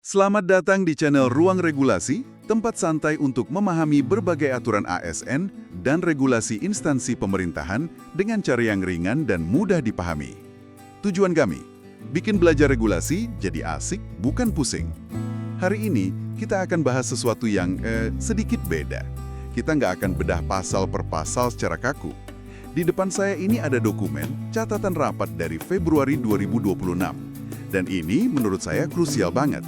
Selamat datang di channel Ruang Regulasi, tempat santai untuk memahami berbagai aturan ASN dan regulasi instansi pemerintahan dengan cara yang ringan dan mudah dipahami. Tujuan kami, bikin belajar regulasi jadi asik, bukan pusing. Hari ini, kita akan bahas sesuatu yang sedikit beda. Kita nggak akan bedah pasal per pasal secara kaku. Di depan saya ini ada dokumen catatan rapat dari Februari 2026. Dan ini menurut saya krusial banget.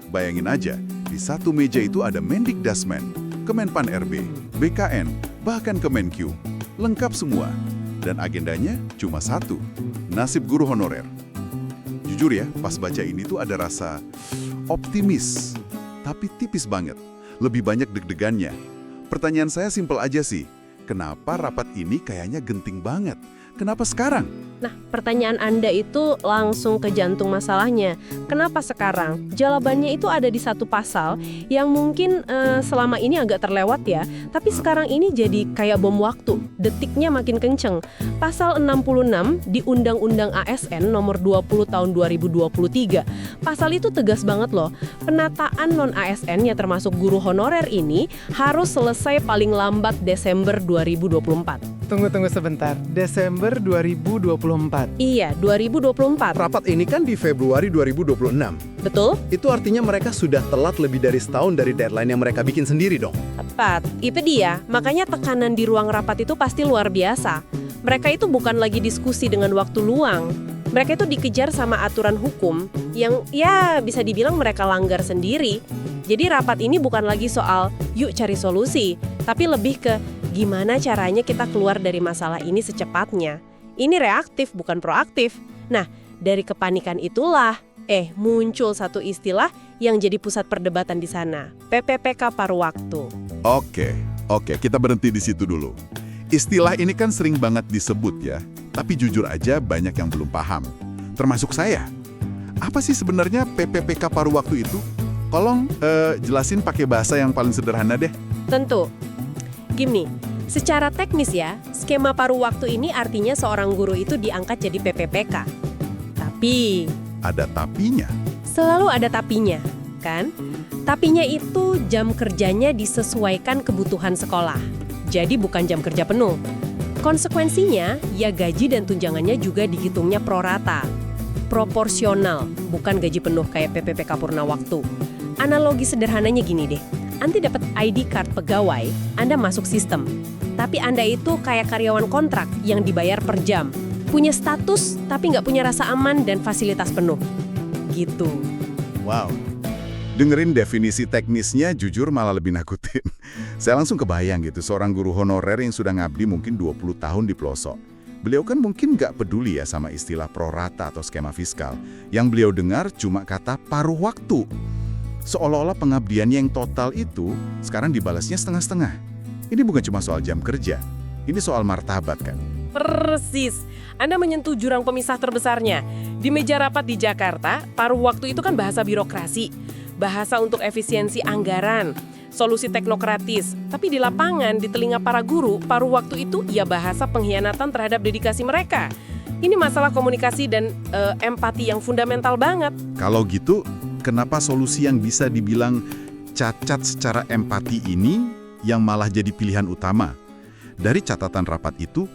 Bayangin aja, di satu meja itu ada Mendikdasmen, Kemenpan RB, BKN, bahkan Kemenq. Lengkap semua. Dan agendanya cuma satu, nasib guru honorer. Jujur ya, pas baca ini tuh ada rasa optimis, tapi tipis banget. Lebih banyak deg-degannya. Pertanyaan saya simpel aja sih, kenapa rapat ini kayaknya genting banget? Kenapa sekarang? Nah, pertanyaan Anda itu langsung ke jantung masalahnya. Kenapa sekarang? Jawabannya itu ada di satu pasal yang mungkin selama ini agak terlewat ya, tapi sekarang ini jadi kayak bom waktu. Detiknya makin kenceng. Pasal 66 di Undang-Undang ASN nomor 20 tahun 2023. Pasal itu tegas banget loh. Penataan non-ASN yang termasuk guru honorer ini harus selesai paling lambat Desember 2024. Tunggu sebentar, Desember 2024. Iya, 2024. Rapat ini kan di Februari 2026. Betul? Itu artinya mereka sudah telat lebih dari setahun dari deadline yang mereka bikin sendiri dong. Tepat, itu dia. Makanya tekanan di ruang rapat itu pasti luar biasa. Mereka itu bukan lagi diskusi dengan waktu luang. Mereka itu dikejar sama aturan hukum yang ya bisa dibilang mereka langgar sendiri. Jadi rapat ini bukan lagi soal yuk cari solusi, tapi lebih ke gimana caranya kita keluar dari masalah ini secepatnya. Ini reaktif bukan proaktif. Nah, dari kepanikan itulah muncul satu istilah yang jadi pusat perdebatan di sana, PPPK paruh waktu. Oke, kita berhenti di situ dulu. Istilah ini kan sering banget disebut ya, tapi jujur aja banyak yang belum paham. Termasuk saya. Apa sih sebenarnya PPPK paruh waktu itu? Tolong jelasin pakai bahasa yang paling sederhana deh. Tentu. Gini, secara teknis ya, skema paruh waktu ini artinya seorang guru itu diangkat jadi PPPK. Tapi Ada tapinya. selalu ada tapinya, kan? Tapinya itu jam kerjanya disesuaikan kebutuhan sekolah. Jadi bukan jam kerja penuh. Konsekuensinya, ya gaji dan tunjangannya juga dihitungnya prorata. Proporsional, bukan gaji penuh kayak PPPK purna waktu. Analogi sederhananya gini deh. Anda dapat ID card pegawai, Anda masuk sistem. Tapi Anda itu kayak karyawan kontrak yang dibayar per jam. Punya status, tapi nggak punya rasa aman dan fasilitas penuh. Gitu. Wow. Dengerin definisi teknisnya jujur malah lebih nakutin. Saya langsung kebayang gitu, seorang guru honorer yang sudah ngabdi mungkin 20 tahun di pelosok. Beliau kan mungkin nggak peduli ya sama istilah prorata atau skema fiskal. Yang beliau dengar cuma kata paruh waktu. Seolah-olah pengabdiannya yang total itu sekarang dibalasnya setengah-setengah. Ini bukan cuma soal jam kerja, ini soal martabat kan. Persis. Anda menyentuh jurang pemisah terbesarnya. Di meja rapat di Jakarta, paruh waktu itu kan bahasa birokrasi. Bahasa untuk efisiensi anggaran, solusi teknokratis. Tapi di lapangan, di telinga para guru, paruh waktu itu ya bahasa pengkhianatan terhadap dedikasi mereka. Ini masalah komunikasi dan empati yang fundamental banget. Kalau gitu, kenapa solusi yang bisa dibilang cacat secara empati ini yang malah jadi pilihan utama? Dari catatan rapat itu,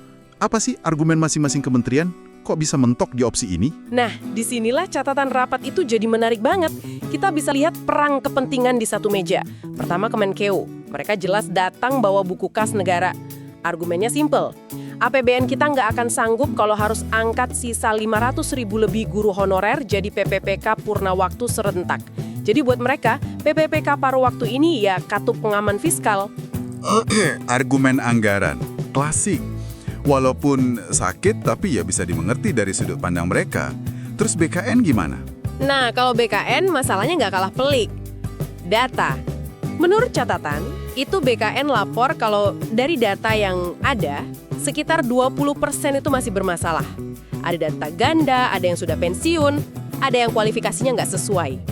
apa sih argumen masing-masing kementerian? Kok bisa mentok di opsi ini? Nah, disinilah catatan rapat itu jadi menarik banget. Kita bisa lihat perang kepentingan di satu meja. Pertama Kemenkeu, mereka jelas datang bawa buku kas negara. Argumennya simple. APBN kita nggak akan sanggup kalau harus angkat sisa 500.000 lebih guru honorer jadi PPPK purna waktu serentak. Jadi buat mereka, PPPK paruh waktu ini ya katup pengaman fiskal. Argumen anggaran, klasik. Walaupun sakit, tapi ya bisa dimengerti dari sudut pandang mereka. Terus BKN gimana? Nah, kalau BKN masalahnya nggak kalah pelik. Data. Menurut catatan, itu BKN lapor kalau dari data yang ada, sekitar 20% itu masih bermasalah. Ada data ganda, ada yang sudah pensiun, ada yang kualifikasinya nggak sesuai.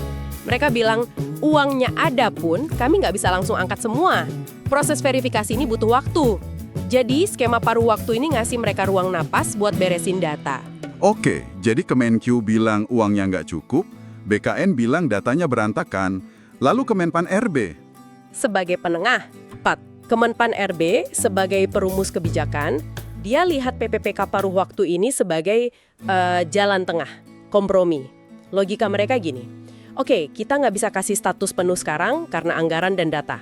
Mereka bilang, uangnya ada pun kami nggak bisa langsung angkat semua. Proses verifikasi ini butuh waktu. Jadi, skema paruh waktu ini ngasih mereka ruang napas buat beresin data. Oke, jadi Kemenq bilang uangnya nggak cukup, BKN bilang datanya berantakan, lalu Kemenpan RB. Sebagai penengah, Kemenpan RB sebagai perumus kebijakan, dia lihat PPPK paruh waktu ini sebagai jalan tengah, kompromi. Logika mereka gini, oke, kita nggak bisa kasih status penuh sekarang karena anggaran dan data.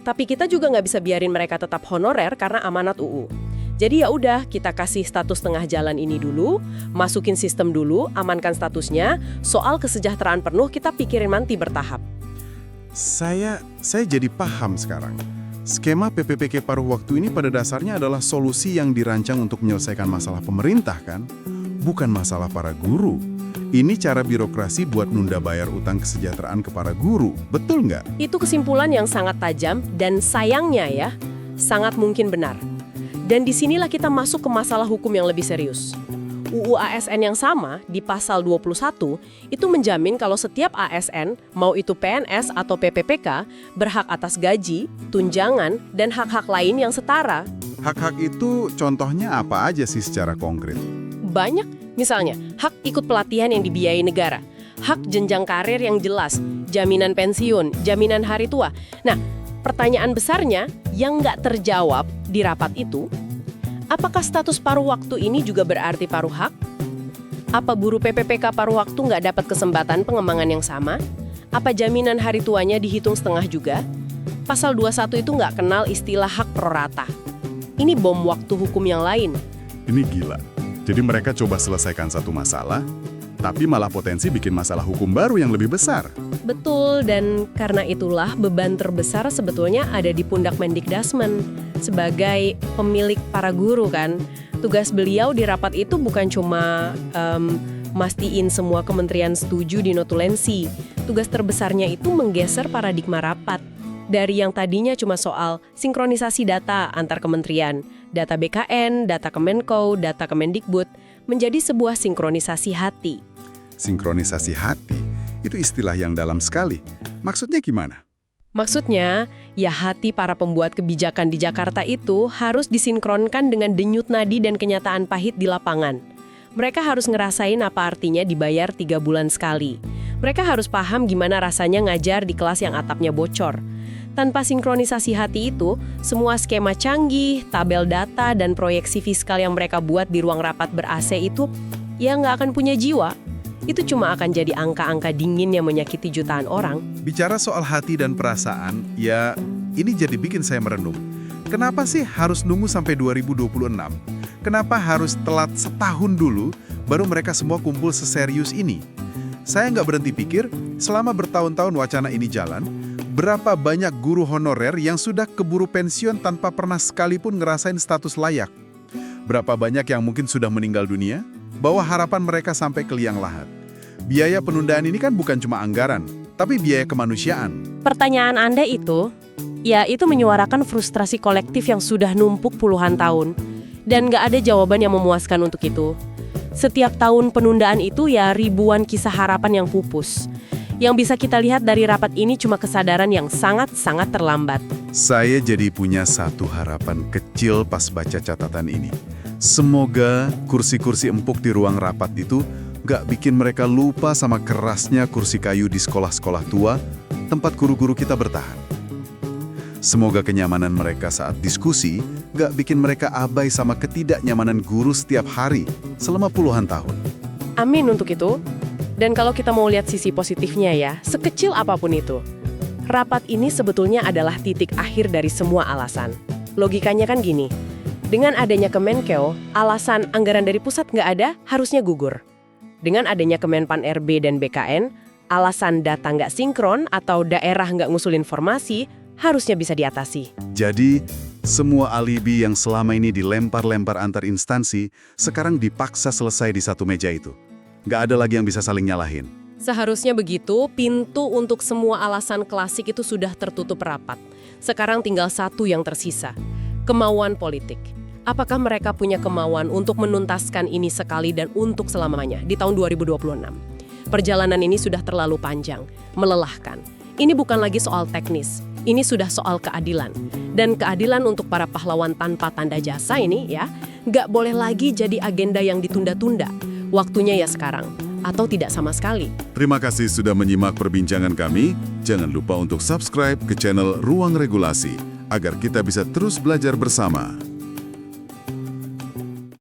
Tapi kita juga nggak bisa biarin mereka tetap honorer karena amanat UU. Jadi ya udah, kita kasih status tengah jalan ini dulu, masukin sistem dulu, amankan statusnya, soal kesejahteraan penuh kita pikirin nanti bertahap. Saya jadi paham sekarang. Skema PPPK paruh waktu ini pada dasarnya adalah solusi yang dirancang untuk menyelesaikan masalah pemerintah kan? Bukan masalah para guru. Ini cara birokrasi buat nunda bayar utang kesejahteraan ke para guru, betul nggak? Itu kesimpulan yang sangat tajam dan sayangnya ya, sangat mungkin benar. Dan disinilah kita masuk ke masalah hukum yang lebih serius. UU ASN yang sama di pasal 21 itu menjamin kalau setiap ASN, mau itu PNS atau PPPK, berhak atas gaji, tunjangan, dan hak-hak lain yang setara. Hak-hak itu contohnya apa aja sih secara konkret? Banyak, misalnya hak ikut pelatihan yang dibiayai negara, hak jenjang karir yang jelas, jaminan pensiun, jaminan hari tua. Nah, pertanyaan besarnya yang nggak terjawab di rapat itu, apakah status paruh waktu ini juga berarti paruh hak? Apa buruh PPPK paruh waktu nggak dapat kesempatan pengembangan yang sama? Apa jaminan hari tuanya dihitung setengah juga? Pasal 21 itu nggak kenal istilah hak prorata. Ini bom waktu hukum yang lain. Ini gila. Jadi mereka coba selesaikan satu masalah, tapi malah potensi bikin masalah hukum baru yang lebih besar. Betul, dan karena itulah beban terbesar sebetulnya ada di pundak Mendikdasmen. Sebagai pemilik para guru kan, tugas beliau di rapat itu bukan cuma mastiin semua kementerian setuju di notulensi. Tugas terbesarnya itu menggeser paradigma rapat. Dari yang tadinya cuma soal sinkronisasi data antar kementerian, data BKN, data Kemenko, data Kemendikbud, menjadi sebuah sinkronisasi hati. Sinkronisasi hati, itu istilah yang dalam sekali. Maksudnya gimana? Maksudnya, ya hati para pembuat kebijakan di Jakarta itu harus disinkronkan dengan denyut nadi dan kenyataan pahit di lapangan. Mereka harus ngerasain apa artinya dibayar 3 bulan sekali. Mereka harus paham gimana rasanya ngajar di kelas yang atapnya bocor. Tanpa sinkronisasi hati itu, semua skema canggih, tabel data, dan proyeksi fiskal yang mereka buat di ruang rapat ber-AC itu, ya nggak akan punya jiwa. Itu cuma akan jadi angka-angka dingin yang menyakiti jutaan orang. Bicara soal hati dan perasaan, ya ini jadi bikin saya merenung. Kenapa sih harus nunggu sampai 2026? Kenapa harus telat setahun dulu baru mereka semua kumpul seserius ini? Saya nggak berhenti pikir, selama bertahun-tahun wacana ini jalan, berapa banyak guru honorer yang sudah keburu pensiun tanpa pernah sekalipun ngerasain status layak? Berapa banyak yang mungkin sudah meninggal dunia? Bawa harapan mereka sampai ke liang lahat. Biaya penundaan ini kan bukan cuma anggaran, tapi biaya kemanusiaan. Pertanyaan Anda itu, ya itu menyuarakan frustrasi kolektif yang sudah numpuk puluhan tahun. Dan nggak ada jawaban yang memuaskan untuk itu. Setiap tahun penundaan itu ya ribuan kisah harapan yang pupus. Yang bisa kita lihat dari rapat ini cuma kesadaran yang sangat-sangat terlambat. Saya jadi punya satu harapan kecil pas baca catatan ini. Semoga kursi-kursi empuk di ruang rapat itu nggak bikin mereka lupa sama kerasnya kursi kayu di sekolah-sekolah tua, tempat guru-guru kita bertahan. Semoga kenyamanan mereka saat diskusi nggak bikin mereka abai sama ketidaknyamanan guru setiap hari selama puluhan tahun. Amin untuk itu. Dan kalau kita mau lihat sisi positifnya ya, sekecil apapun itu, rapat ini sebetulnya adalah titik akhir dari semua alasan. Logikanya kan gini, dengan adanya Kemenkeu, alasan anggaran dari pusat nggak ada, harusnya gugur. Dengan adanya Kemenpan RB dan BKN, alasan data nggak sinkron atau daerah nggak ngusul informasi, harusnya bisa diatasi. Jadi, semua alibi yang selama ini dilempar-lempar antar instansi, sekarang dipaksa selesai di satu meja itu. Nggak ada lagi yang bisa saling nyalahin. Seharusnya begitu, pintu untuk semua alasan klasik itu sudah tertutup rapat. Sekarang tinggal satu yang tersisa, kemauan politik. Apakah mereka punya kemauan untuk menuntaskan ini sekali dan untuk selamanya di tahun 2026? Perjalanan ini sudah terlalu panjang, melelahkan. Ini bukan lagi soal teknis, ini sudah soal keadilan. Dan keadilan untuk para pahlawan tanpa tanda jasa ini ya, nggak boleh lagi jadi agenda yang ditunda-tunda. Waktunya ya sekarang, atau tidak sama sekali. Terima kasih sudah menyimak perbincangan kami. Jangan lupa untuk subscribe ke channel Ruang Regulasi agar kita bisa terus belajar bersama.